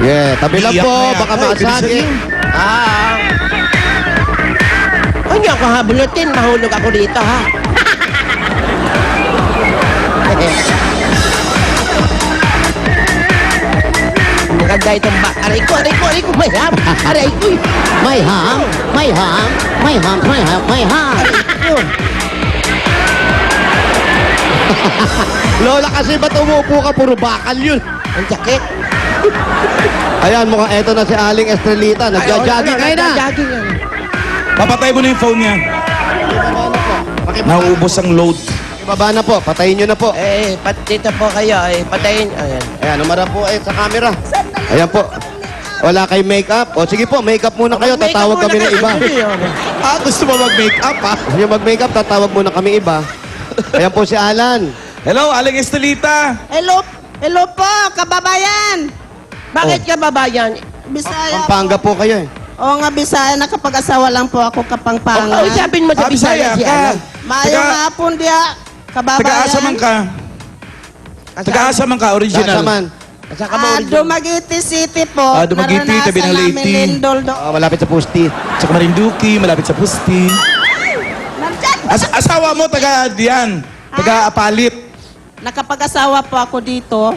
Yeah, tabi lang Iyak po, na baka yata, maasagi. bilisan Huwag niyo ako habulutin, mahulog ako dito, ha? Maganda itong aray ko, may ham. Aray ko. May ham, may ham, may ham, may ham, may ham. Yun. Lola, kasi ba't umuupo ka? Puro bakal yun. Ang sakit. Ayan, mukhang eto na si Aling Estrelita. Nagja-jogging kayo na. Nagja-jogging na. Papatay mo na yung phone niya. Nauubos ang load. Ibaba na po, patayin nyo na po. Dito po kayo, patayin. Ayan. Ayan, umara po sa camera. Ayan po. Wala kay makeup. O sige po, makeup muna kayo. Tatawag kami ng iba. Gusto mo mag-makeup, ha? Gusto nyo mag-makeup, tatawag muna kami iba. Ayan po si Alan. Hello, Aling Estelita. Hello po, kababayan. Bakit ka babayan? Bisaya Pampanga po kayo eh. Oo nga, Bisaya. Nakapag-asawa lang po ako kapangpangan. Usapin mo sa Bisaya si Alan. Maayong hapon diya, kababayan. Taga-asa man ka. Taga-asa man ka, original. Saman. Asa ka ba? Dumaguete City po. Dumaguete, tabi ng Naranasan Leyte. namin Lindol Malapit sa Pusti. Sa Marinduque, malapit sa Pusti. Nandyan. Asawa mo, taga-diyan. Taga-apalit. Nakapag-asawa po ako dito.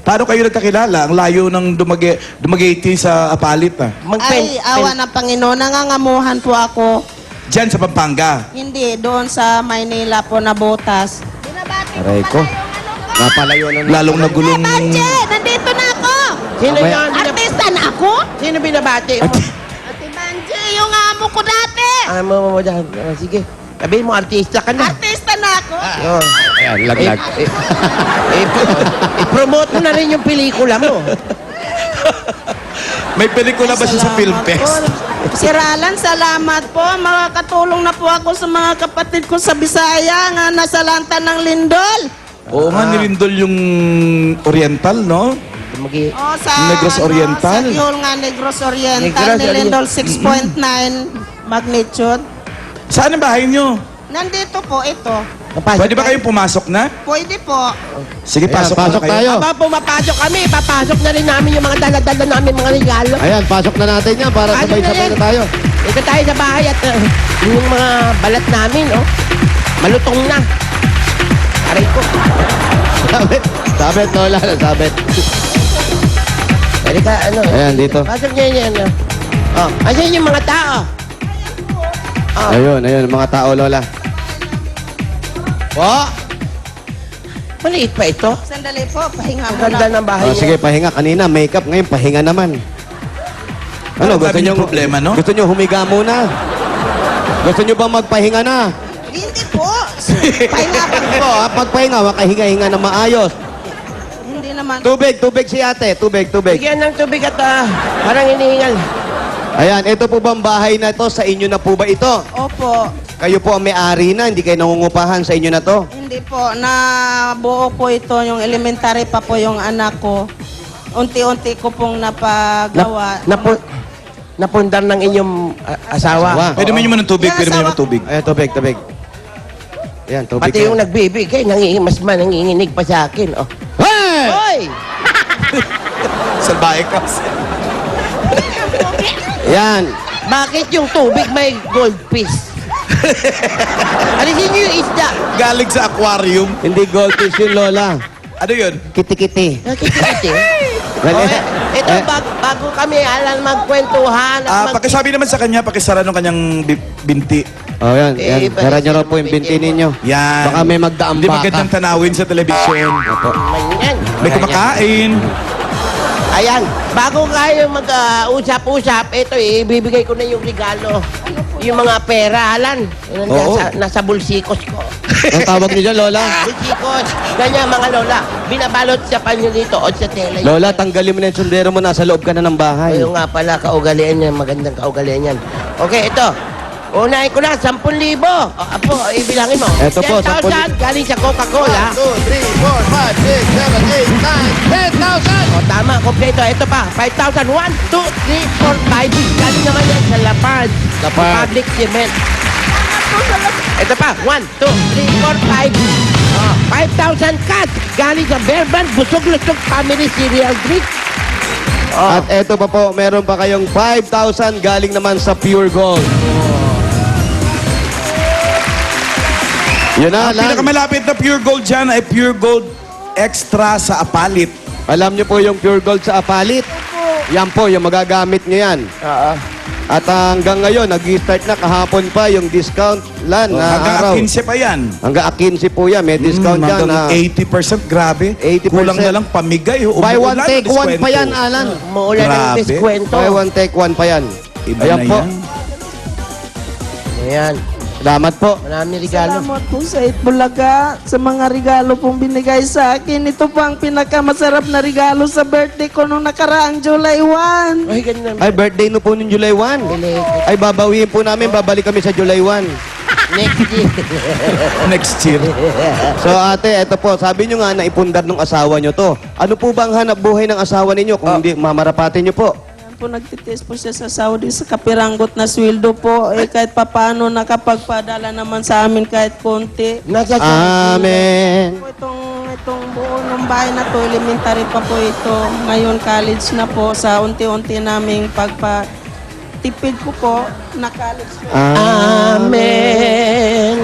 Paano kayo nagkakilala? Ang layo ng Dumaguete sa apalit, ha? Ay, awa ng Panginoon. Nangangamuhan po ako. Diyan sa Pampanga. Hindi, doon sa Maynila po na butas. Aray ko. Napalayo na. Lalong nagulong... Banje, nandito na ako. Sino Mamaya. yan? Artista na ako. Sino binabati? Ate Banje, yung amo ko dati. Mo dyan. Sige. Sabihin mo, artista ka na. Artista na ako. Oh. Ayan, laglag. I-promote mo na rin yung pelikula mo. May pelikula ba siya sa Film Fest? Sir Alan, salamat po. Makakatulong na po ako sa mga kapatid ko sa Bisaya nga nasa lantan ng Lindol. Oo nga, nilindol yung Oriental, no? Magi O sa Negros Oriental. Sa Yul nga Negros Oriental, Negros ni Lindol 6.9 magnitude. Saan ang bahay nyo? Nandito po ito. Pwede ba kayong pumasok na? Pwede po. Sige, Ayan, pasok na pasok kayo. tayo. Aba, pumapasok kami. Papasok na rin namin yung mga dala-dala namin, mga regalo. Ayan, pasok na natin yan para Pasok na sabay-sabay yan. na tayo. Ito tayo sa bahay at yung mga balat namin, oh. Malutong na. Aray ko. Sabit. Sabit, Lola. Sabit. Pwede ka, ano. Ayan, dito. Pasok niya yan, oh. Asan yung mga tao? Oh. Ayun, ayun, mga tao, Lola. Po! Maliit pa ito. Sandali po, pahinga Ang mo ganda na. ng bahay Oh, niya. sige, pahinga. Kanina, makeup. Ngayon, pahinga naman. Ano, Parang dami niyong problema, no? Gusto nyo humiga muna? Gusto nyo bang magpahinga na? Hindi po. Pahinga po. Po, pagpahinga, makahinga-hinga na maayos. Hindi naman. Tubig, tubig si ate. Tubig, tubig. Bigyan ng tubig at parang inihingal. Ayan, ito po bang bahay na ito? Sa inyo na po ba ito? Opo. Kayo po ang may-ari na, hindi kayo nangungupahan sa inyo na to? Hindi po. Nabuo po ito. Yung elementary pa po yung anak ko. Unti-unti ko pong napagawa. Napundar ng inyong asawa. Pwede mo ng tubig, Yan, pwede mo asawa. ng tubig. Ayan, tubig, tubig. Ayan, tubig. Pati yung nagbibigay, mas nanginginig pa sa akin. Oh. Hey! Hoy! Salbahe ka. Yan. Bakit yung tubig may gold piece? Alisin niyo yung isda. Galing sa aquarium. Hindi goldfish yun, Lola. Ano yun? Kiti-kiti. Nakikita Dali. Ito, bago kami alam magkwentuhan at Pakisabi naman sa kanya, pakisara nung kanyang binti. Oh, yan. Yan. Sara nyo raw po yung binti ninyo. Yan. Baka may magdaang Hindi baka. magandang tanawin sa telebisyon. Yan. May kumakain. Ayan, bago kayo mag-usap-usap, ito ibibigay ko na yung regalo. Yung mga pera, Alan. Oo. Nasa bulsikos ko. Ang tawag niyo dyan, Lola? Bulsikos. Ganyan mga lola. Binabalot sa panyo dito o sa tela. Lola, tanggalin mo na yung sundero mo. Nasa loob ka na ng bahay. Ayun nga pala, kaugalian yan. Magandang kaugalian yan. Okay, ito. Unahin ko na, 10,000. O, apo, ibilangin mo. Eto po, 10,000 galing sa Coca-Cola. 2, 3, 4, 5, 6, 7, 8, 9, 10,000! O, tama, kompleto. Ito pa, 5,000. 1, 2, 3, 4, 5. Galing naman yan sa Lapard. Lapard. Public Cement. Ito pa, 1, 2, 3, 4, 5. Oh, 5,000 cash. Galing sa Bear Brand, Busog-Lusog Family Cereal Drink. At eto pa po, meron pa kayong 5,000 galing naman sa Pure Gold. Yun na Ang lang. pinakamalapit na pure gold dyan ay pure gold extra sa Apalit. Alam niyo po yung Pure Gold sa Apalit? Yan po, yung magagamit niyo yan. Oo. At hanggang ngayon, nag-start na kahapon pa yung discount lan na Hanggang araw. 15 pa yan. Hanggang 15 po yan, may discount yan. Hanggang 80%, grabe. 80%. Kulang na lang pamigay. Buy one, Umuulan, take one diskwento. pa yan, Alan. Maulan ng Grabe. diskwento. Buy one, take one pa yan. Iba Ayan na po. yan. Ayan. Salamat po. Maraming regalo. Salamat po sa Itbulaga sa mga regalo pong binigay sa akin. Ito po ang pinakamasarap na regalo sa birthday ko nung nakaraang July 1. Ay, ganun. Ay, birthday no po nung July 1. Ay, babawiin po namin, babalik kami sa July 1. Next year. Next year. So ate, eto po, sabi nyo nga na ipundar ng asawa nyo to. Ano po bang hanap buhay ng asawa ninyo kung hindi mamarapatin nyo po? Ayan po, nagtitest po siya sa Saudi sa kapiranggot na sweldo po. Eh, kahit papano nakapagpadala naman sa amin kahit konti. Nasa Amen. Po, itong buo ng bahay na to, elementary pa po ito. Ngayon college na po sa unti-unti naming pagpatipid ko po na college po. Amen.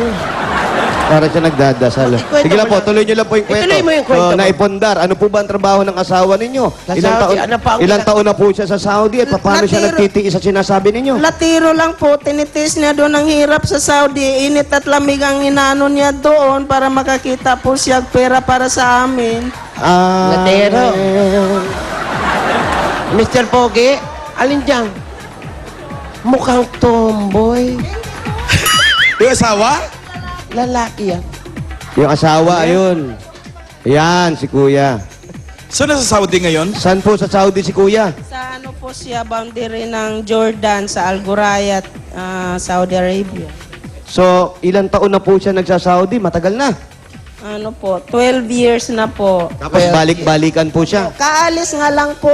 Para siya nagdadasal. Ikwento Sige lang mo po, na. tuloy nyo lang po yung kwento. Ituloy mo yung kwento So, mo. naipundar. Ano po ba ang trabaho ng asawa ninyo? Sa Saudi, ano pa ang ilang taon na po siya sa Saudi at paano siya Latiro. nagtitiis sa sinasabi ninyo? Latiro lang po, tinitis niya doon ang hirap sa Saudi. Init at lamig ang inaano niya doon para makakita po siya pera para sa amin. Latero. Mr. Pogi, alin dyan? Mukhang tomboy. Yung asawa? Lalaki yan. Yung asawa, ayun. Yan, si kuya. So, nasa Saudi ngayon? Saan po sa Saudi si kuya? Sa ano po siya, boundary ng Jordan sa Al Ghurayat, Saudi Arabia. So, ilang taon na po siya nagsa-Saudi? Matagal na. Ano po, 12 years na po. Tapos balik-balikan po siya. Kaalis nga lang po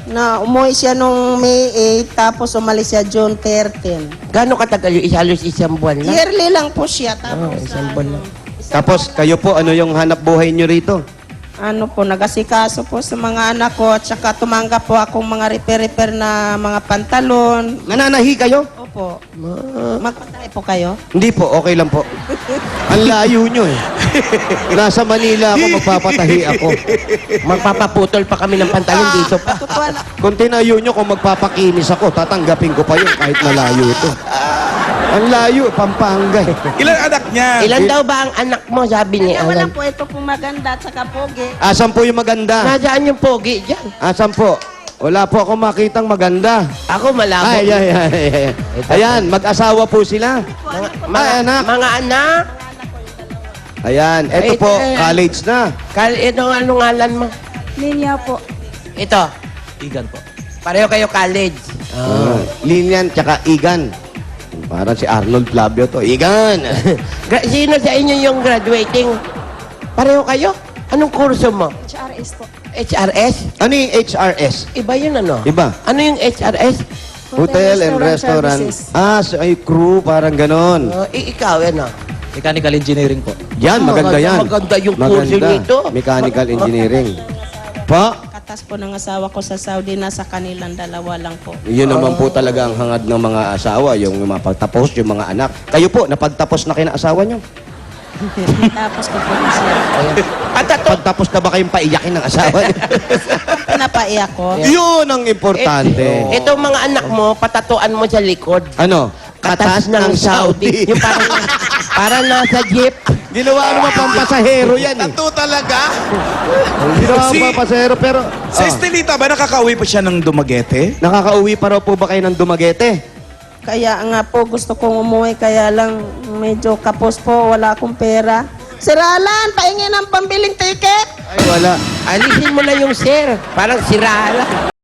na umuwi siya nung May 8, tapos umalis siya June 13. Gano'ng katagal yung halos isang buwan lang? Yearly lang po siya, tapos isang buwan lang. Tapos kayo po, ano yung hanap buhay nyo rito? ano po, nagasikaso po sa mga anak ko, at saka tumanggap po akong mga repair-repair na mga pantalon. Nananahi kayo? Opo. Magpatay po kayo? Hindi po, okay lang po. Ang layo nyo eh. Nasa Manila ako, magpapatahi ako. Magpapaputol pa kami ng pantalon dito pa. Totoo na. Kung tinayo nyo, kung magpapakinis ako, tatanggapin ko pa yun kahit malayo ito. Ang layo, Pampanga eh. Ilan anak niya? Ilan daw ba ang anak mo, sabi ni Wala Alan? po, ito po maganda at saka pogi. Asan po yung maganda? Nasaan yung pogi dyan? Asan po? Wala po ako makitang maganda. Ako malabo. Ay, ay, ay, ay. Ayan, mag-asawa po sila. Ay, anak. Mga anak. Ayan, eto Ay, po, ay, ay. college na. Anong ngalan mo? Linya po. Ito. Igan po. Pareho kayo college. Linian, tsaka Igan. Parang si Arnold Flavio to. Igan! Sino sa inyo yung graduating? Pareho kayo? Anong kurso mo? HRS po. HRS? Ano yung HRS? Iba yun ano? Iba? Ano yung HRS? Hotel and Restaurant. Ah, so, ay crew, parang ganon. Ikaw, ano? Mechanical engineering po. Yan, maganda yan. Maganda yung kurso nito. Mechanical engineering. Pa, Katas po ng asawa ko sa Saudi, nasa kanilang dalawa lang po. yun naman po talaga ang hangad ng mga asawa, yung mapagtapos, yung mga anak. Kayo po, napagtapos na kina-asawa nyo? Tapos ko po na siya. Pagtapos na ba kayong paiyakin ng asawa nyo? Pinapaiyak ko. Yun ang importante. Itong mga anak mo, patatuan mo sa likod. Ano? Katas ng Saudi. Yung parang nasa jeep. Ginawa naman pampasahero yan eh. Tattoo talaga? Ginawa Si- pampasahero pero... Sa Estelita ba nakakauwi pa siya ng Dumaguete? Nakakauwi pa raw po ba kayo ng Dumaguete? Kaya nga po, gusto kong umuwi, kaya lang medyo kapos po, wala akong pera. Sir Alan, paingin ng pambiling ticket! Ay, wala. Alisin mo na yung sir. Parang sira lang.